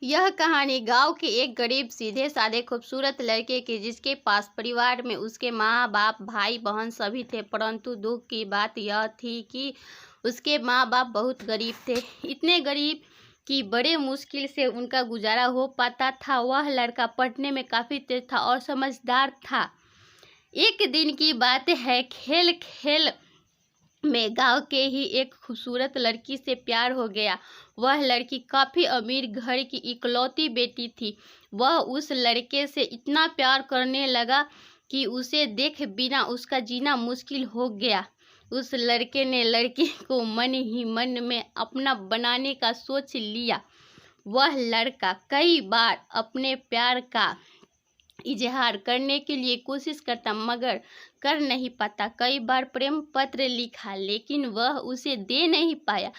यह कहानी गांव के एक गरीब सीधे साधे खूबसूरत लड़के की, जिसके पास परिवार में उसके माँ बाप भाई बहन सभी थे। परंतु दुख की बात यह थी कि उसके माँ बाप बहुत गरीब थे, इतने गरीब कि बड़े मुश्किल से उनका गुजारा हो पाता था। वह लड़का पढ़ने में काफ़ी तेज था और समझदार था। एक दिन की बात है, खेल खेल में गांव के ही एक खूबसूरत लड़की से प्यार हो गया। वह लड़की काफ़ी अमीर घर की इकलौती बेटी थी। वह उस लड़के से इतना प्यार करने लगा कि उसे देख बिना उसका जीना मुश्किल हो गया। उस लड़के ने लड़की को मन ही मन में अपना बनाने का सोच लिया। वह लड़का कई बार अपने प्यार का इजहार करने के लिए कोशिश करता, मगर कर नहीं पाता। कई बार प्रेम पत्र लिखा, लेकिन वह उसे दे नहीं पाया,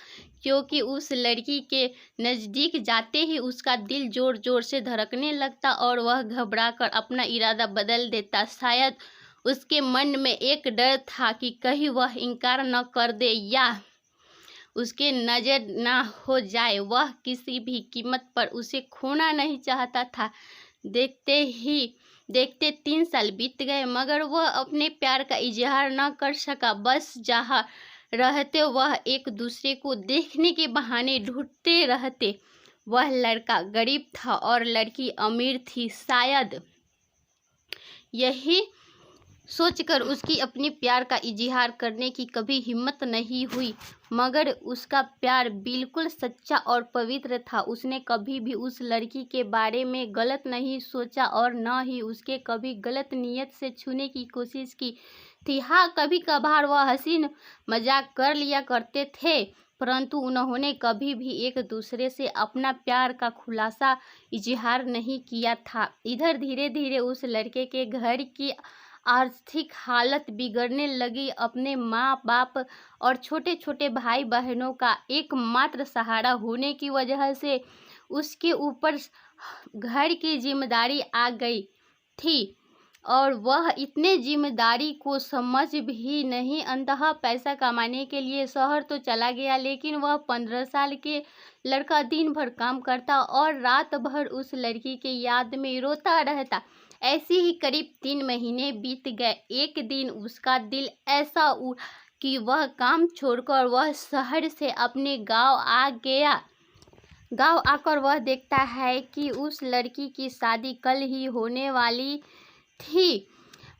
क्योंकि उस लड़की के नज़दीक जाते ही उसका दिल जोर जोर से धड़कने लगता और वह घबराकर अपना इरादा बदल देता। शायद उसके मन में एक डर था कि कहीं वह इनकार न कर दे या उसके नज़र ना हो जाए। वह किसी भी कीमत पर उसे खोना नहीं चाहता था। देखते 3 साल बीत गए, मगर वह अपने प्यार का इजहार न कर सका। बस जहाँ रहते वह एक दूसरे को देखने के बहाने ढूंढते रहते। वह लड़का गरीब था और लड़की अमीर थी। शायद यही सोचकर उसकी अपने प्यार का इजहार करने की कभी हिम्मत नहीं हुई, मगर उसका प्यार बिल्कुल सच्चा और पवित्र था। उसने कभी भी उस लड़की के बारे में गलत नहीं सोचा और न ही उसके कभी गलत नीयत से छूने की कोशिश की थी। हाँ, कभी कभार वह हंसी मजाक कर लिया करते थे, परंतु उन्होंने कभी भी एक दूसरे से अपना प्यार का खुलासा इजहार नहीं किया था। इधर धीरे धीरे उस लड़के के घर की आर्थिक हालत बिगड़ने लगी। अपने माँ बाप और छोटे छोटे भाई बहनों का एकमात्र सहारा होने की वजह से उसके ऊपर घर की जिम्मेदारी आ गई थी और वह इतने जिम्मेदारी को समझ भी नहीं। अंततः पैसा कमाने के लिए शहर तो चला गया, लेकिन वह 15 साल के लड़का दिन भर काम करता और रात भर उस लड़की के याद में रोता रहता। ऐसे ही करीब 3 महीने बीत गए। एक दिन उसका दिल ऐसा उठा कि वह काम छोड़कर वह शहर से अपने गांव आ गया। गांव आकर वह देखता है कि उस लड़की की शादी कल ही होने वाली थी।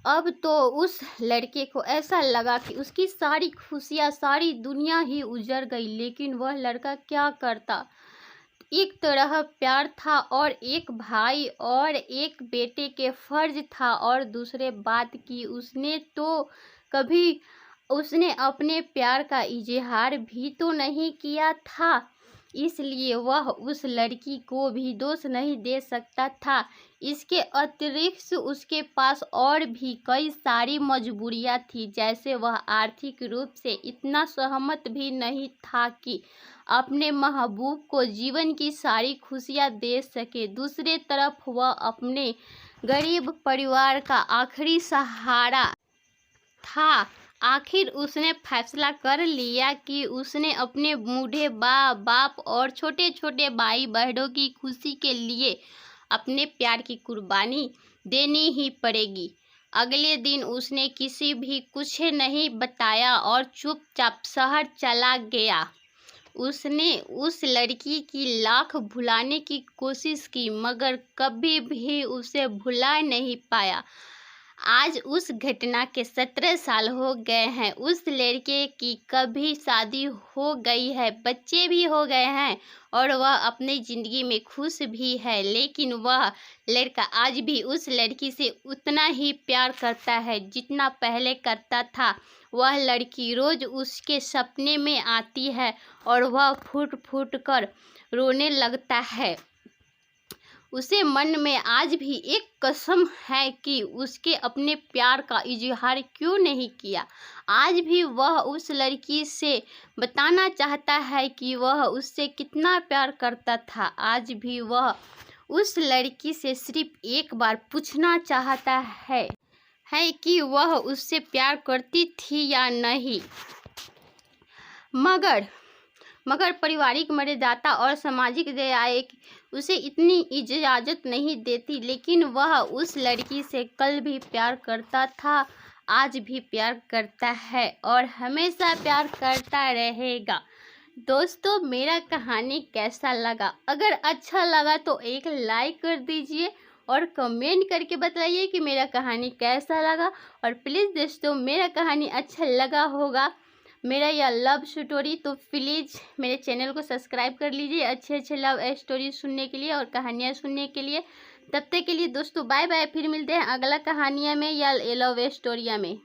अब तो उस लड़के को ऐसा लगा कि उसकी सारी खुशियाँ, सारी दुनिया ही उजड़ गई। लेकिन वह लड़का क्या करता? एक तरह प्यार था और एक भाई और एक बेटे के फर्ज था, और दूसरे बात की उसने अपने प्यार का इजहार भी तो नहीं किया था। इसलिए वह उस लड़की को भी दोष नहीं दे सकता था। इसके अतिरिक्त उसके पास और भी कई सारी मजबूरियां थी, जैसे वह आर्थिक रूप से इतना सहमत भी नहीं था कि अपने महबूब को जीवन की सारी खुशियां दे सके। दूसरी तरफ वह अपने गरीब परिवार का आखिरी सहारा था। आखिर उसने फैसला कर लिया कि उसने अपने बूढ़े बाप और छोटे छोटे भाई बहनों की खुशी के लिए अपने प्यार की कुर्बानी देनी ही पड़ेगी। अगले दिन उसने किसी भी कुछ नहीं बताया और चुपचाप शहर चला गया। उसने उस लड़की की लाख भुलाने की कोशिश की, मगर कभी भी उसे भुला नहीं पाया। आज उस घटना के 17 साल हो गए हैं। उस लड़के की कभी शादी हो गई है, बच्चे भी हो गए हैं और वह अपनी ज़िंदगी में खुश भी है। लेकिन वह लड़का आज भी उस लड़की से उतना ही प्यार करता है जितना पहले करता था। वह लड़की रोज़ उसके सपने में आती है और वह फूट फूट कर रोने लगता है। उसे मन में आज भी एक कसम है कि उसके अपने प्यार का इजहार क्यों नहीं किया। आज भी वह उस लड़की से बताना चाहता है कि वह उससे कितना प्यार करता था। आज भी वह उस लड़की से सिर्फ एक बार पूछना चाहता है कि वह उससे प्यार करती थी या नहीं। मगर मगर पारिवारिक मर्यादा और सामाजिक दयाएं उसे इतनी इजाज़त नहीं देती, लेकिन वह उस लड़की से कल भी प्यार करता था, आज भी प्यार करता है और हमेशा प्यार करता रहेगा। दोस्तों, मेरा कहानी कैसा लगा? अगर अच्छा लगा तो एक लाइक कर दीजिए और कमेंट करके बताइए कि मेरा कहानी कैसा लगा। और प्लीज़ दोस्तों, मेरा कहानी अच्छा लगा होगा, मेरा यह लव स्टोरी, तो प्लीज़ मेरे चैनल को सब्सक्राइब कर लीजिए अच्छे अच्छे लव स्टोरी सुनने के लिए और कहानियाँ सुनने के लिए। तब तक के लिए दोस्तों बाय बाय, फिर मिलते हैं अगला कहानियाँ में या लव स्टोरिया में।